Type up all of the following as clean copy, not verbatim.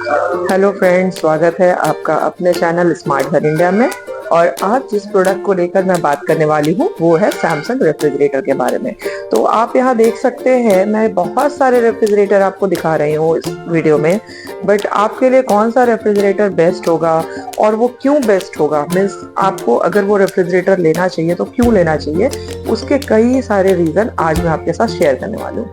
Hello friends, स्वागत है आपका अपने चैनल स्मार्ट घर इंडिया में। और आज जिस प्रोडक्ट को लेकर मैं बात करने वाली हूँ वो है सैमसंग रेफ्रिजरेटर के बारे में। तो आप यहाँ देख सकते हैं, मैं बहुत सारे रेफ्रिजरेटर आपको दिखा रही हूँ इस वीडियो में, बट आपके लिए कौन सा रेफ्रिजरेटर बेस्ट होगा और वो क्यों बेस्ट होगा, मीन्स आपको अगर वो रेफ्रिजरेटर लेना चाहिए तो क्यों लेना चाहिए, उसके कई सारे रीजन आज मैं आपके साथ शेयर करने वाली हूँ।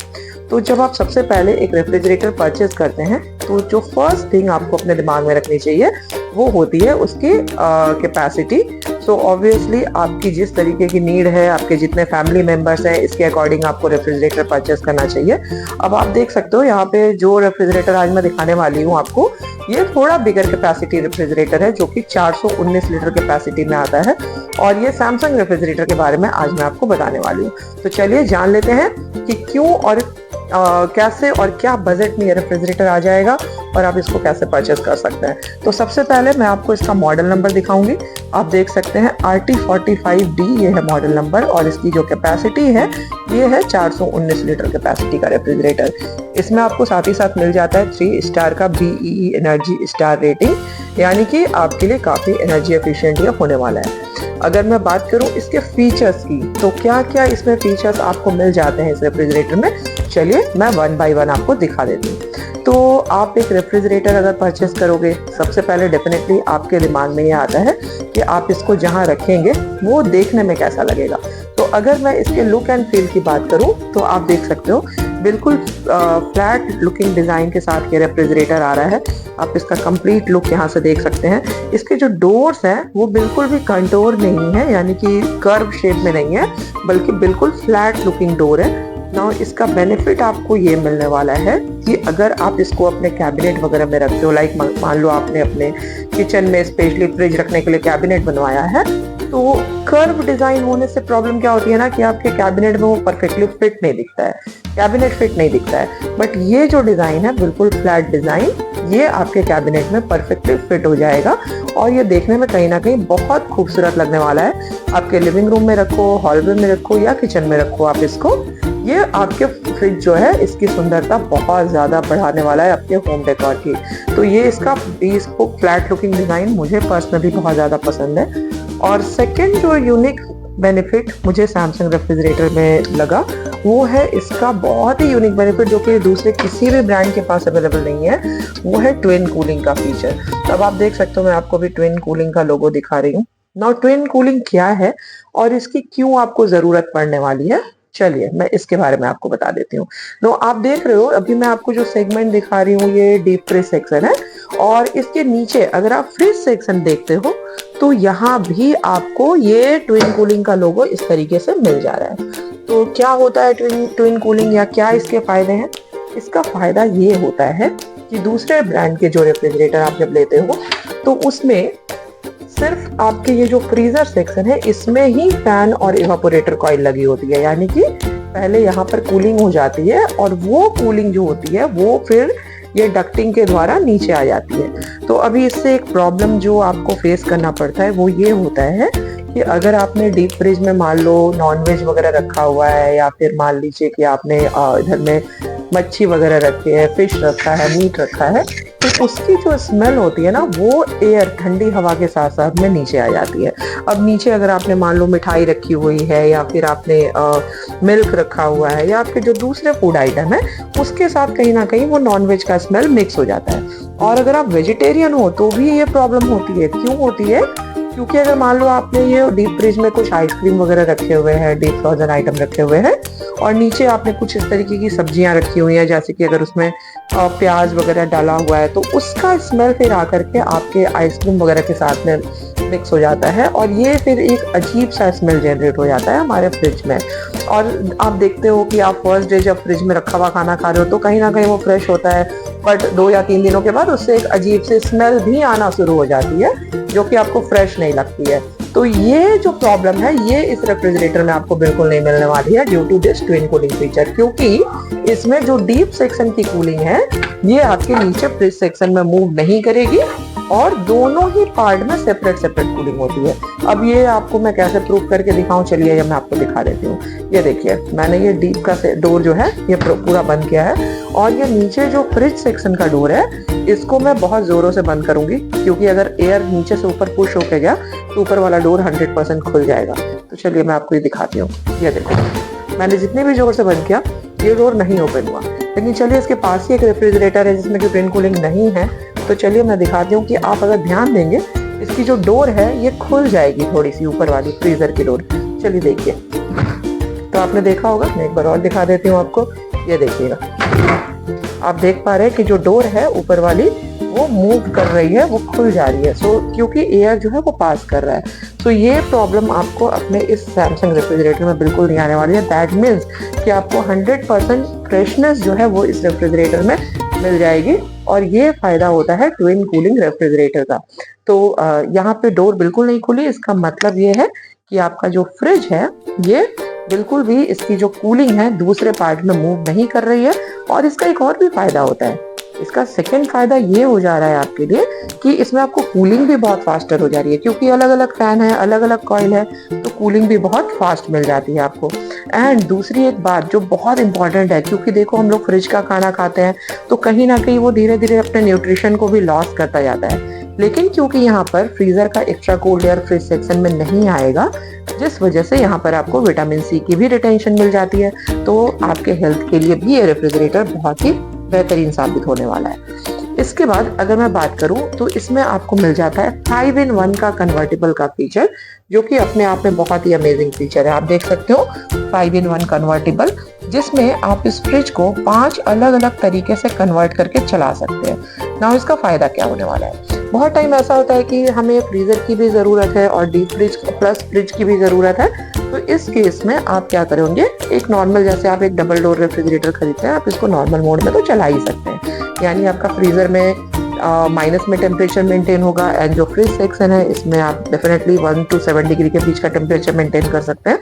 तो जब आप सबसे पहले एक रेफ्रिजरेटर परचेज करते हैं तो जो फर्स्ट थिंग आपको अपने दिमाग में रखनी चाहिए वो होती है उसकी कैपेसिटी। सो ऑब्वियसली आपकी जिस तरीके की नीड है, आपके जितने फैमिली मेंबर्स हैं, इसके अकॉर्डिंग आपको रेफ्रिजरेटर परचेज करना चाहिए। अब आप देख सकते हो यहाँ पे जो रेफ्रिजरेटर आज मैं दिखाने वाली हूँ आपको, ये थोड़ा बिगर कैपेसिटी रेफ्रिजरेटर है जो कि 419 लीटर कैपेसिटी में आता है। और ये सैमसंग रेफ्रिजरेटर के बारे में आज मैं आपको बताने वाली हूँ। तो चलिए जान लेते हैं कि क्यों और कैसे और क्या बजट में ये रेफ्रिजरेटर आ जाएगा और आप इसको कैसे परचेस कर सकते हैं। तो सबसे पहले मैं आपको इसका मॉडल नंबर दिखाऊंगी। आप देख सकते हैं RT45D ये है मॉडल नंबर, और इसकी जो कैपेसिटी है ये है 419 लीटर कैपेसिटी का रेफ्रिजरेटर। इसमें आपको साथ ही साथ मिल जाता है 3 स्टार का BEE एनर्जी स्टार रेटिंग, यानी कि आपके लिए काफी एनर्जी एफिशिएंट ये होने वाला है। अगर मैं बात करूं इसके फीचर्स की, तो क्या क्या इसमें फीचर्स आपको मिल जाते हैं इस रेफ्रिजरेटर में, चलिए मैं वन बाय वन आपको दिखा देती हूँ। तो आप एक रेफ्रिजरेटर अगर परचेस करोगे, सबसे पहले डेफिनेटली आपके दिमाग में ये आता है कि आप इसको जहाँ रखेंगे वो देखने में कैसा लगेगा। तो अगर मैं इसके लुक एंड फील की बात करूं तो आप देख सकते हो बिल्कुल फ्लैट लुकिंग डिजाइन के साथ ये रेफ्रिजरेटर आ रहा है। आप इसका कंप्लीट लुक यहाँ से देख सकते हैं। इसके जो डोर्स हैं वो बिल्कुल भी कंटोर नहीं है, यानी कि कर्व शेप में नहीं है, बल्कि बिल्कुल फ्लैट लुकिंग डोर है। नाउ इसका बेनिफिट आपको ये मिलने वाला है कि अगर आप इसको अपने कैबिनेट वगैरह में रखते हो, लाइक मान लो आपने अपने किचन में स्पेशली फ्रिज रखने के लिए कैबिनेट बनवाया है, तो कर्व डिजाइन होने से प्रॉब्लम क्या होती है ना कि आपके कैबिनेट में वो परफेक्टली फिट नहीं दिखता है, कैबिनेट फिट नहीं दिखता है। बट ये जो डिजाइन है बिल्कुल फ्लैट डिजाइन, ये आपके कैबिनेट में परफेक्टली फिट हो जाएगा और ये देखने में कहीं ना कहीं बहुत खूबसूरत लगने वाला है। आपके लिविंग रूम में रखो, हॉलवे में रखो या किचन में रखो आप इसको, ये आपके फ्रिज जो है इसकी सुंदरता बहुत ज्यादा बढ़ाने वाला है आपके होम डेकोर की। तो ये इसका फ्लैट लुकिंग डिजाइन मुझे पर्सनली बहुत ज्यादा पसंद है। और सेकंड जो यूनिक बेनिफिट मुझे सैमसंग रेफ्रिजरेटर में लगा वो है इसका बहुत ही यूनिक बेनिफिट जो कि दूसरे किसी भी ब्रांड के पास अवेलेबल नहीं है, वो है ट्विन कूलिंग का फीचर। तो अब आप देख सकते हो मैं आपको भी ट्विन कूलिंग का लोगो दिखा रही हूँ। नाउ ट्विन कूलिंग क्या है और इसकी क्यों आपको जरूरत पड़ने वाली है, चलिए मैं इसके बारे में आपको बता देती हूँ। नो आप देख रहे हो अभी मैं आपको जो सेगमेंट दिखा रही हूँ ये डीप फ्रिज सेक्शन है, और इसके नीचे अगर आप फ्रिज सेक्शन देखते हो तो यहाँ भी आपको ये ट्विन कूलिंग का लोगो इस तरीके से मिल जा रहा है। तो क्या होता है ट्विन कूलिंग या क्या इसके फायदे हैं? इसका फायदा ये होता है कि दूसरे ब्रांड के जो रेफ्रिजरेटर आप जब लेते हो तो उसमें सिर्फ आपके ये जो फ्रीजर सेक्शन है इसमें ही फैन और इवापोरेटर कॉइल लगी होती है, यानी कि पहले यहाँ पर कूलिंग हो जाती है और वो कूलिंग जो होती है वो फिर ये डक्टिंग के द्वारा नीचे आ जाती है। तो अभी इससे एक प्रॉब्लम जो आपको फेस करना पड़ता है वो ये होता है कि अगर आपने डीप फ्रिज में मान लो नॉनवेज वगैरह रखा हुआ है, या फिर मान लीजिए कि आपने इधर में मच्छी वगैरह रखी है, फिश रखा है, मीट रखा है, तो उसकी जो स्मेल होती है ना वो एयर ठंडी हवा के साथ साथ में नीचे आ जाती है। अब नीचे अगर आपने मान लो मिठाई रखी हुई है, या फिर आपने मिल्क रखा हुआ है, या आपके जो दूसरे फूड आइटम है उसके साथ कहीं ना कहीं वो नॉनवेज का स्मेल मिक्स हो जाता है। और अगर आप वेजिटेरियन हो तो भी ये प्रॉब्लम होती है। क्यों होती है? क्योंकि अगर मान लो आपने ये डीप फ्रिज में कुछ आइसक्रीम वगैरह रखे हुए हैं, डीप फ्रोजन आइटम रखे हुए हैं, और नीचे आपने कुछ इस तरीके की सब्जियां रखी हुई हैं, जैसे कि अगर उसमें प्याज वगैरह डाला हुआ है, तो उसका स्मेल फिर आकर के आपके आइसक्रीम वगैरह के साथ में मिक्स हो जाता है और ये फिर एक अजीब सा स्मेल जनरेट हो जाता है हमारे फ्रिज में। और आप देखते हो कि आप फर्स्ट डे जब फ्रिज में रखा हुआ खाना खा रहे हो तो कहीं ना कहीं वो फ्रेश होता है, बट 2 या 3 दिनों के बाद उससे एक अजीब सी स्मेल भी आना शुरू हो जाती है जो कि आपको फ्रेश नहीं लगती है। तो ये जो प्रॉब्लम है ये इस रेफ्रिजरेटर में आपको बिल्कुल नहीं मिलने वाली है due to this twin cooling feature, क्योंकि इसमें जो डीप सेक्शन की कूलिंग है ये आपके नीचे फ्रिज सेक्शन में मूव नहीं करेगी और दोनों ही पार्ट में सेपरेट सेपरेट कूलिंग होती है। अब ये आपको मैं कैसे प्रूव करके दिखाऊं, चलिए ये मैं आपको दिखा देती हूँ। ये देखिए मैंने ये डीप का डोर जो है ये पूरा बंद किया है, और ये नीचे जो फ्रिज सेक्शन का डोर है इसको मैं बहुत जोरों से बंद करूंगी, क्योंकि अगर एयर नीचे से ऊपर पुश होके गया तो ऊपर वाला डोर 100% खुल जाएगा। तो चलिए मैं आपको ये दिखाती हूँ। ये देखो मैंने जितने भी जोर से बंद किया ये डोर नहीं ओपन हुआ। लेकिन चलिए इसके पास ही एक रेफ्रिजरेटर है जिसमें कि ट्विन कूलिंग नहीं है, तो चलिए मैं दिखाती हूँ कि आप अगर ध्यान देंगे इसकी जो डोर है ये खुल जाएगी थोड़ी सी, ऊपर वाली फ्रीजर की डोर। चलिए देखिए, तो आपने देखा होगा, मैं एक बार और दिखा देती हूँ आपको। ये देखिएगा, आप देख पा रहे हैं कि जो डोर है ऊपर वाली वो मूव कर रही है, वो खुल जा रही है। क्योंकि एयर जो है वो पास कर रहा है। ये प्रॉब्लम आपको अपने इस सैमसंग रेफ्रिजरेटर में बिल्कुल नहीं आने वाली है। दैट मीन्स कि आपको 100% फ्रेशनेस जो है वो इस रेफ्रिजरेटर में मिल जाएगी, और ये फायदा होता है ट्विन कूलिंग रेफ्रिजरेटर का। तो यहाँ पे डोर बिल्कुल नहीं खुली, इसका मतलब ये है कि आपका जो फ्रिज है ये बिल्कुल भी इसकी जो कूलिंग है दूसरे पार्ट में मूव नहीं कर रही है। और इसका एक और भी फायदा होता है, इसका सेकंड फायदा ये हो जा रहा है आपके लिए कि इसमें आपको कूलिंग भी बहुत फास्टर हो जा रही है, क्योंकि अलग अलग फैन है, अलग अलग कॉइल है, तो कूलिंग भी बहुत फास्ट मिल जाती है आपको। एंड दूसरी एक बात जो बहुत इंपॉर्टेंट है, क्योंकि देखो हम लोग फ्रिज का खाना खाते हैं तो कहीं ना कहीं वो धीरे धीरे अपने न्यूट्रिशन को भी लॉस करता जाता है। लेकिन क्योंकि यहाँ पर फ्रीजर का extra cold air fridge section में नहीं आएगा, जिस वजह से यहाँ पर आपको विटामिन सी की भी रिटेंशन मिल जाती है। तो आपके हेल्थ के लिए भी ये रेफ्रिजरेटर बहुत ही बेहतरीन साबित होने वाला है। इसके बाद अगर मैं बात करूं तो इसमें आपको मिल जाता है 5-in-1 का कन्वर्टेबल का फीचर, जो कि अपने आप में बहुत ही अमेजिंग फीचर है। आप देख सकते हो 5-in-1 कन्वर्टेबल, जिसमें आप इस फ्रिज को 5 अलग अलग तरीके से कन्वर्ट करके चला सकते हैं। ना इसका फायदा क्या होने वाला है, बहुत टाइम ऐसा होता है कि हमें फ्रीजर की भी जरूरत है और डीप फ्रिज प्लस फ्रिज की भी जरूरत है। तो इस केस में आप क्या करेंगे, एक नॉर्मल, जैसे आप एक डबल डोर रेफ्रिजरेटर खरीदते हैं, आप इसको नॉर्मल मोड में तो चला ही सकते हैं। यानी आपका फ्रीजर में माइनस में टेम्परेचर मेंटेन होगा, एंड जो फ्रिज सेक्शन है इसमें आप डेफिनेटली 1 to 7 डिग्री के बीच का टेम्परेचर मेंटेन कर सकते हैं।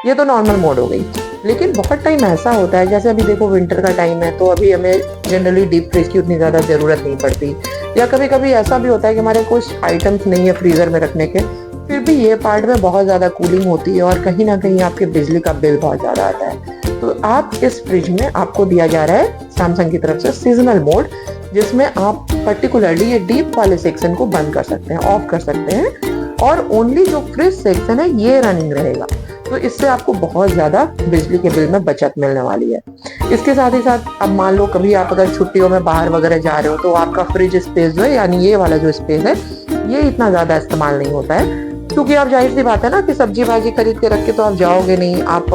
ये तो नॉर्मल मोड हो गई। लेकिन बहुत टाइम ऐसा होता है, जैसे अभी देखो विंटर का टाइम है, तो अभी हमें जनरली डीप फ्रिज की उतनी ज्यादा जरूरत नहीं पड़ती, या कभी कभी ऐसा भी होता है कि हमारे कुछ आइटम्स नहीं है फ्रीजर में रखने के, फिर भी ये पार्ट में बहुत ज्यादा कूलिंग होती है और कहीं ना कहीं आपके बिजली का बिल बहुत ज्यादा आता है। तो आप इस फ्रिज में आपको दिया जा रहा है सैमसंग की तरफ से सीजनल मोड, जिसमें आप पर्टिकुलरली ये डीप वाले सेक्शन को बंद कर सकते हैं, ऑफ कर सकते हैं, और ओनली जो फ्रिज सेक्शन है ये रनिंग रहेगा। तो इससे आपको बहुत ज्यादा बिजली के बिल में बचत मिलने वाली है। इसके साथ ही साथ अब मान लो कभी आप अगर छुट्टियों में बाहर वगैरह जा रहे हो, तो आपका फ्रिज स्पेस जो है, यानी ये वाला जो स्पेस है, ये इतना ज्यादा इस्तेमाल नहीं होता है, क्योंकि आप जाहिर सी बात है ना कि सब्जी भाजी खरीद के रख के तो आप जाओगे नहीं, आप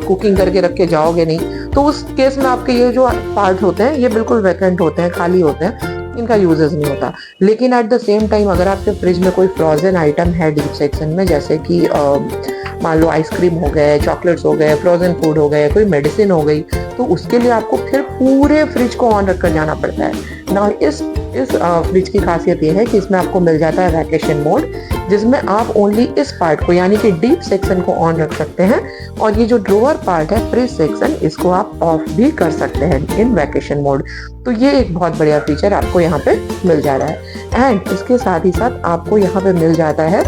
कुकिंग करके रख के जाओगे नहीं। तो उस केस में आपके ये जो पार्ट होते हैं ये बिल्कुल वैकेंट होते हैं, खाली होते हैं, इनका यूजेस नहीं होता। लेकिन एट द सेम टाइम अगर आपके फ्रिज में कोई फ्रोजन आइटम है डीप सेक्शन में, जैसे कि मान लो आइसक्रीम हो गए, चॉकलेट्स हो गए, फ्रोजन फूड हो गए, कोई मेडिसिन हो गई, तो उसके लिए आपको फिर पूरे फ्रिज को ऑन रखकर जाना पड़ता है ना। इस फ्रिज की खासियत ये है कि इसमें आपको मिल जाता है वैकेशन मोड, जिसमें आप ओनली इस पार्ट को, यानी कि डीप सेक्शन को ऑन रख सकते हैं, और ये जो ड्रोअर पार्ट है फ्रिज सेक्शन, इसको आप ऑफ भी कर सकते हैं इन वैकेशन मोड। तो ये एक बहुत बढ़िया फीचर आपको यहाँ पे मिल जा रहा है। एंड इसके साथ ही साथ आपको यहाँ पे मिल जाता है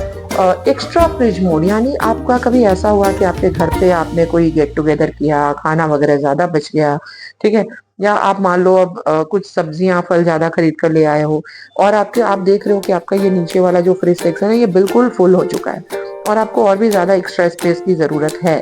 एक्स्ट्रा फ्रिज मोड, यानी आपका कभी ऐसा हुआ कि आपके घर पे आपने कोई गेट टुगेदर किया, खाना वगैरह ज्यादा बच गया, ठीक है, या आप मान लो अब कुछ सब्जियां फल ज्यादा खरीद कर ले आए हो, और आप देख रहे हो कि आपका ये नीचे वाला जो फ्रिज सेक्शन है ये बिल्कुल फुल हो चुका है और आपको और भी ज्यादा एक्स्ट्रा स्पेस की जरूरत है।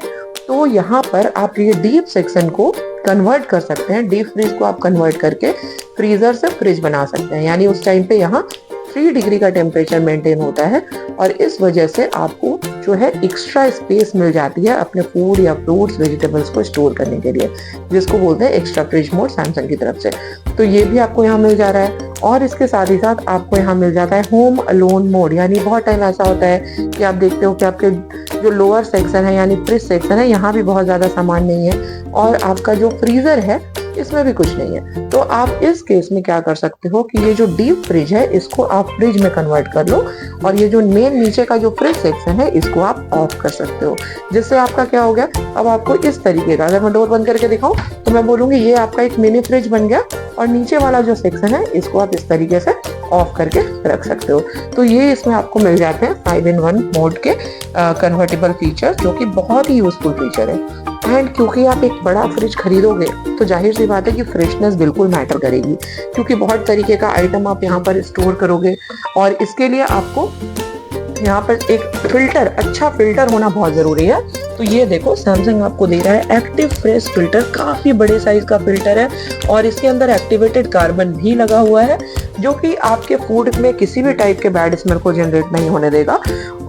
तो यहाँ पर आप ये डीप सेक्शन को कन्वर्ट कर सकते हैं, डीप फ्रीज को आप कन्वर्ट करके फ्रीजर से फ्रिज बना सकते हैं। यानी उस टाइम पे यहाँ 3 डिग्री का टेम्परेचर मेंटेन होता है, और इस वजह से आपको जो है एक्स्ट्रा स्पेस मिल जाती है अपने फूड या फ्रूट्स वेजिटेबल्स को स्टोर करने के लिए, जिसको बोलते हैं एक्स्ट्रा फ्रिज मोड सैमसंग की तरफ से। तो ये भी आपको यहाँ मिल जा रहा है। और इसके साथ ही साथ आपको यहाँ मिल जाता है होम अलोन मोड, यानी बहुत टाइम ऐसा होता है कि आप देखते हो कि आपके जो लोअर सेक्शन है यानी फ्रिज सेक्शन है, यहाँ भी बहुत ज्यादा सामान नहीं है, और आपका जो फ्रीजर है इसमें भी कुछ नहीं है। तो आप इस केस में क्या कर सकते हो कि ये जो डीप फ्रिज है इसको आप फ्रिज में कन्वर्ट कर लो, और ये जो मेन नीचे का जो फ्रिज सेक्शन है इसको आप ऑफ कर सकते हो, जिससे आपका क्या हो गया, अब आपको इस तरीके का, अगर मैं डोर बंद करके दिखाऊं तो मैं बोलूंगी ये आपका एक मिनी फ्रिज बन गया, और नीचे वाला जो सेक्शन है इसको आप इस तरीके से ऑफ करके रख सकते हो। तो ये इसमें आपको मिल जाते हैं 5-in-1 मोड के कन्वर्टेबल फीचर, जो कि बहुत ही यूजफुल फीचर है। एंड क्योंकि आप एक बड़ा फ्रिज खरीदोगे तो जाहिर सी बात है कि फ्रेशनेस बिल्कुल मैटर करेगी, क्योंकि बहुत तरीके का आइटम आप यहाँ पर स्टोर करोगे, और इसके लिए आपको यहाँ पर एक फिल्टर, अच्छा फिल्टर होना बहुत जरूरी है। तो ये देखो सैमसंग आपको दे रहा है एक्टिव फ्रेश फिल्टर, काफी बड़े साइज का फिल्टर है, और इसके अंदर एक्टिवेटेड कार्बन भी लगा हुआ है, जो कि आपके फूड में किसी भी टाइप के बैड स्मेल को जनरेट नहीं होने देगा।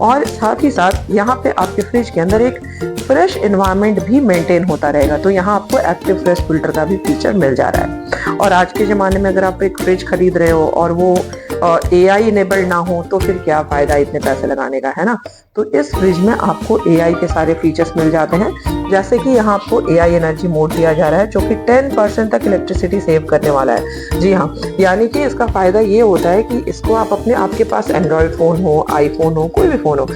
और साथ ही साथ यहाँ पे आपके फ्रिज के अंदर एक फ्रेश एनवायरनमेंट भी मेंटेन होता रहेगा। तो यहाँ आपको एक्टिव फ्रेश फिल्टर का भी फीचर मिल जा रहा है। और आज के ज़माने में अगर आप एक फ्रिज खरीद रहे हो और वो AI इनेबल्ड ना हो, तो फिर क्या फ़ायदा इतने पैसे लगाने का, है ना। तो इस फ्रिज में आपको AI के सारे फीचर्स मिल जाते हैं, जैसे कि यहाँ आपको AI एनर्जी मोड दिया जा रहा है, जो कि 10% तक इलेक्ट्रिसिटी सेव करने वाला है। जी हाँ, यानी कि इसका फ़ायदा ये होता है कि इसको आप अपने, आपके पास एंड्रॉयड फ़ोन हो, आईफोन हो, कोई भी फ़ोन हो,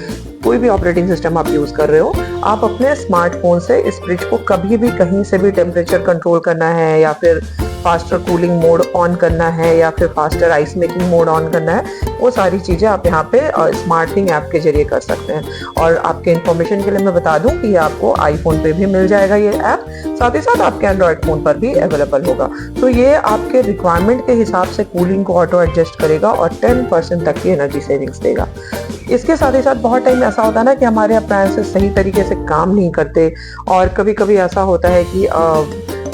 कोई भी ऑपरेटिंग सिस्टम आप यूज कर रहे हो, आप अपने स्मार्टफोन से इस फ्रिज को कभी भी कहीं से भी टेम्परेचर कंट्रोल करना है, या फिर फास्टर कूलिंग मोड ऑन करना है, या फिर faster ice making mode on करना है, वो सारी चीज़ें आप यहाँ पे स्मार्ट थिंग ऐप के जरिए कर सकते हैं। और आपके इन्फॉर्मेशन के लिए मैं बता दूं कि ये आपको आईफोन पे भी मिल जाएगा ये ऐप, साथ ही साथ आपके एंड्रॉयड फोन पर भी अवेलेबल होगा। तो ये आपके रिक्वायरमेंट के हिसाब से कूलिंग को ऑटो एडजस्ट करेगा और 10% तक की एनर्जी सेविंग्स देगा। इसके साथ ही साथ बहुत टाइम ऐसा होता है ना कि हमारे अप्लायंसेस सही तरीके से काम नहीं करते, और कभी कभी ऐसा होता है कि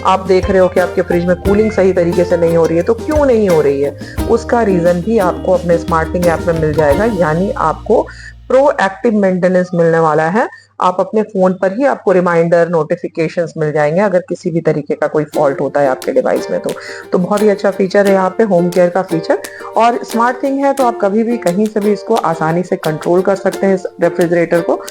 आप देख रहे हो कि आपके फ्रिज में कूलिंग सही तरीके से नहीं हो रही है। तो क्यों नहीं हो रही है, उसका रीजन भी आपको अपने स्मार्टथिंग ऐप में मिल जाएगा, यानी आपको प्रोएक्टिव मेंटेनेंस मिलने वाला है। आप अपने फोन पर ही आपको रिमाइंडर, नोटिफिकेशंस मिल जाएंगे अगर किसी भी तरीके का कोई फॉल्ट होता है आपके डिवाइस में। तो बहुत ही अच्छा फीचर है यहाँ पे होम केयर का फीचर, और स्मार्ट थिंग है तो आप कभी भी कहीं से भी इसको आसानी से कंट्रोल कर सकते हैं इस रेफ्रिजरेटर को।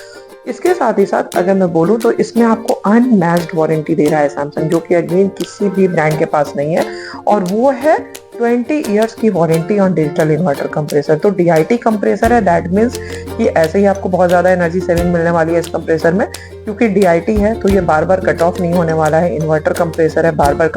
इसके साथ ही साथ अगर मैं बोलूं तो इसमें आपको अनमैच्ड वारंटी दे रहा है सैमसंग, जो कि अगेन किसी भी ब्रांड के पास नहीं है, और वो है 20 इयर्स की warranty on digital inverter compressor. तो DIT कंप्रेसर है, दैट मीन्स कि ऐसे ही आपको बहुत ज़्यादा एनर्जी सेविंग मिलने वाली है इस कंप्रेसर में, क्योंकि DIT है तो ये बार बार कट ऑफ नहीं होने वाला है। इन्वर्टर कंप्रेसर है, बार बार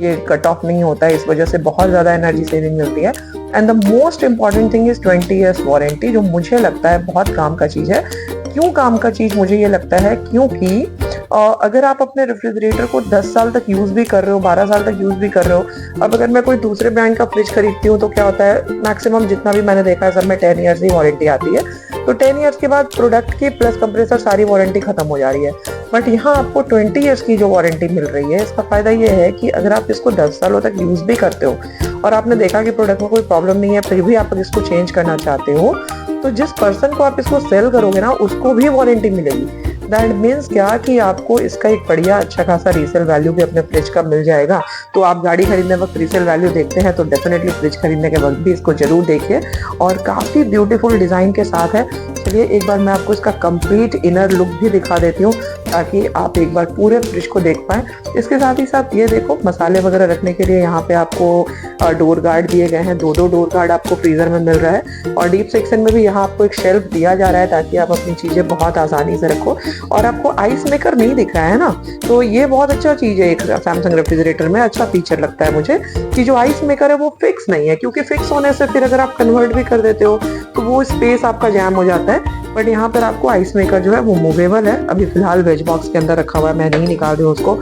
ये कट ऑफ नहीं होता है, इस वजह से बहुत ज़्यादा एनर्जी सेविंग मिलती है। And the most important thing is 20 years warranty, जो मुझे लगता है बहुत काम का चीज़ है। क्यों काम का चीज़ मुझे ये लगता है, क्योंकि अगर आप अपने रेफ्रिजरेटर को 10 साल तक यूज़ भी कर रहे हो, 12 साल तक यूज़ भी कर रहे हो, अब अगर मैं कोई दूसरे ब्रांड का फ्रिज खरीदती हूँ तो क्या होता है, मैक्सिमम जितना भी मैंने देखा है सब में 10 ईयर्स की वारंटी आती है। तो 10 ईयर्स के बाद प्रोडक्ट की प्लस कंप्रेसर सारी वारंटी खत्म हो जा रही है। बट यहाँ आपको 20 ईयर्स की जो वारंटी मिल रही है, इसका फायदा ये है कि अगर आप इसको 10 सालों तक यूज़ भी करते हो और आपने देखा कि प्रोडक्ट में कोई प्रॉब्लम नहीं है, फिर भी आप इसको चेंज करना चाहते हो, तो जिस पर्सन को आप इसको सेल करोगे ना, उसको भी वारंटी मिलेगी। दैट मीन्स क्या कि आपको इसका एक बढ़िया अच्छा खासा रीसेल वैल्यू भी अपने फ्रिज का मिल जाएगा। तो आप गाड़ी खरीदने वक्त रीसेल वैल्यू देखते हैं तो डेफिनेटली फ्रिज खरीदने के वक्त भी इसको जरूर देखिए, और काफ़ी ब्यूटीफुल डिज़ाइन के साथ है। चलिए एक बार मैं आपको इसका कंप्लीट इनर लुक भी दिखा देती हूँ, ताकि आप एक बार पूरे फ्रिज को देख पाएँ। इसके साथ ही साथ ये देखो, मसाले वगैरह रखने के लिए यहाँ पे आपको डोर गार्ड दिए गए हैं, 2 डोर गार्ड आपको फ्रीजर में मिल रहा है, और डीप सेक्शन में भी यहाँ आपको एक शेल्फ दिया जा रहा है, ताकि आप अपनी चीज़ें बहुत आसानी से रखो। और आपको आइस मेकर नहीं दिख रहा है ना, तो ये बहुत अच्छा चीज़ है एक सैमसंग रेफ्रिजरेटर में, अच्छा फीचर लगता है मुझे कि जो आइस मेकर है वो फिक्स नहीं है, क्योंकि फिक्स होने से फिर अगर आप कन्वर्ट भी कर देते हो तो वो स्पेस आपका जैम हो जाता है। बट यहाँ पर आपको आइस मेकर जो है वो मूवेबल है, अभी फिलहाल वेज बॉक्स के अंदर रखा हुआ है, मैं नहीं निकाल रही हूँ उसको।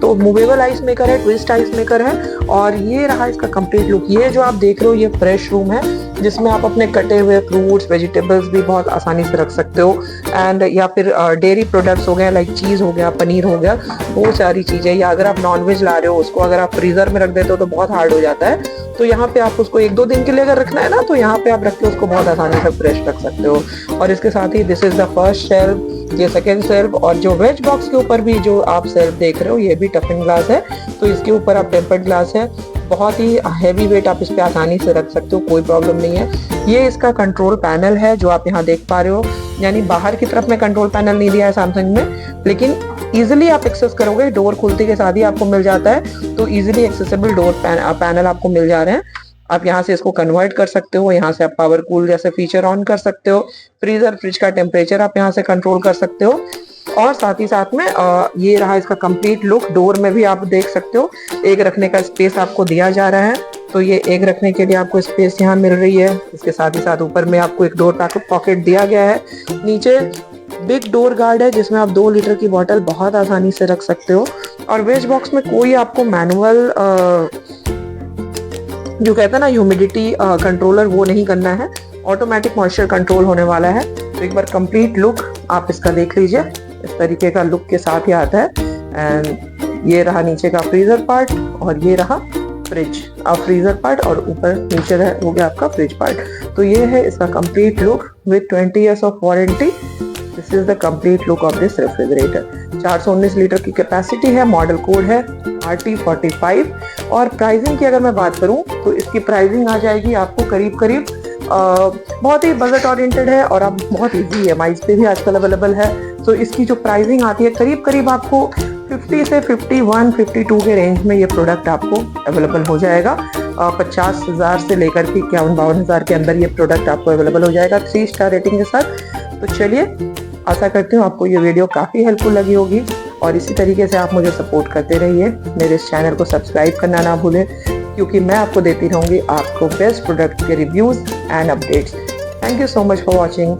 तो मूवेबल आइस मेकर है, ट्विस्ट आइस मेकर है, और ये रहा इसका कंप्लीट लुक। ये जो आप देख रहे हो ये फ्रेश रूम है, जिसमें आप अपने कटे हुए फ्रूट्स, वेजिटेबल्स भी बहुत आसानी से रख सकते हो, एंड या फिर डेयरी प्रोडक्ट्स हो गए, लाइक चीज़ हो गया, पनीर हो गया, वो सारी चीज़ें। या अगर आप नॉनवेज ला रहे हो, उसको अगर आप फ्रीजर में रख देते हो तो बहुत हार्ड हो जाता है, तो यहाँ पे आप उसको 1-2 दिन के लिए अगर रखना है ना, तो यहाँ पे आप रख के उसको बहुत आसानी से फ्रेश रख सकते हो। और इसके साथ ही this is the first shelf, ये सेकेंड शेल्फ, और जो वेज बॉक्स के ऊपर भी जो आप शेल्फ देख रहे हो ये भी टफिंग ग्लास है, तो इसके ऊपर आप टेम्पर्ड ग्लास है, बहुत ही हैवी वेट आप इस पे आसानी से रख सकते हो, कोई प्रॉब्लम नहीं है। ये इसका कंट्रोल पैनल है जो आप यहाँ देख पा रहे हो, यानी बाहर की तरफ में कंट्रोल पैनल नहीं दिया है सैमसंग में, लेकिन इजीली आप एक्सेस करोगे, डोर खुलते के साथ ही आपको मिल जाता है, तो इजीली एक्सेसिबल डोर पैनल आपको मिल जा रहे हैं। आप यहाँ से इसको कन्वर्ट कर सकते हो, यहाँ से आप पावर कूल जैसे फीचर ऑन कर सकते हो, फ्रिज का टेम्परेचर आप यहाँ से कंट्रोल कर सकते हो, और साथ ही साथ में ये रहा इसका कंप्लीट लुक। डोर में भी आप देख सकते हो एक रखने का स्पेस आपको दिया जा रहा है, तो ये एग रखने के लिए आपको स्पेस यहाँ मिल रही है। इसके साथ ही साथ ऊपर में आपको एक डोर पॉकेट दिया गया है। नीचे बिग डोर गार्ड है जिसमें आप 2 लीटर की बोतल बहुत आसानी से रख सकते हो। और वेज बॉक्स में कोई आपको मैनुअल जो कहते हैं ना ह्यूमिडिटी कंट्रोलर, वो नहीं करना है, ऑटोमेटिक मॉइस्चर कंट्रोल होने वाला है। तो एक बार कंप्लीट लुक आप इसका देख लीजिए, इस तरीके का लुक के साथ ही आता है। एंड ये रहा नीचे का फ्रीजर पार्ट और ये रहा फ्रीजर पार्ट और ऊपर नीचे हो गया आपका फ्रिज पार्ट। तो ये है इसका complete look with 20 years of warranty. This is the complete look of this refrigerator. 419 litre की कैपेसिटी है, मॉडल कोड है RT45। और प्राइसिंग की अगर मैं बात करूं तो इसकी प्राइसिंग आ जाएगी आपको करीब करीब बहुत ही बजट ओरिएंटेड है और आप बहुत इजी EMI पे भी आजकल अवेलेबल है। तो इसकी जो प्राइसिंग आती है करीब करीब आपको 50 से 51, 52 के रेंज में ये प्रोडक्ट आपको अवेलेबल हो जाएगा। 50,000 से लेकर के 51-52,000 के अंदर ये प्रोडक्ट आपको अवेलेबल हो जाएगा 3 स्टार रेटिंग के साथ। तो चलिए, आशा करती हूँ आपको ये वीडियो काफ़ी हेल्पफुल लगी होगी और इसी तरीके से आप मुझे सपोर्ट करते रहिए। मेरे इस चैनल को सब्सक्राइब करना ना भूलें, क्योंकि मैं आपको देती रहूँगी आपको बेस्ट प्रोडक्ट के reviews and updates. Thank you so much for watching.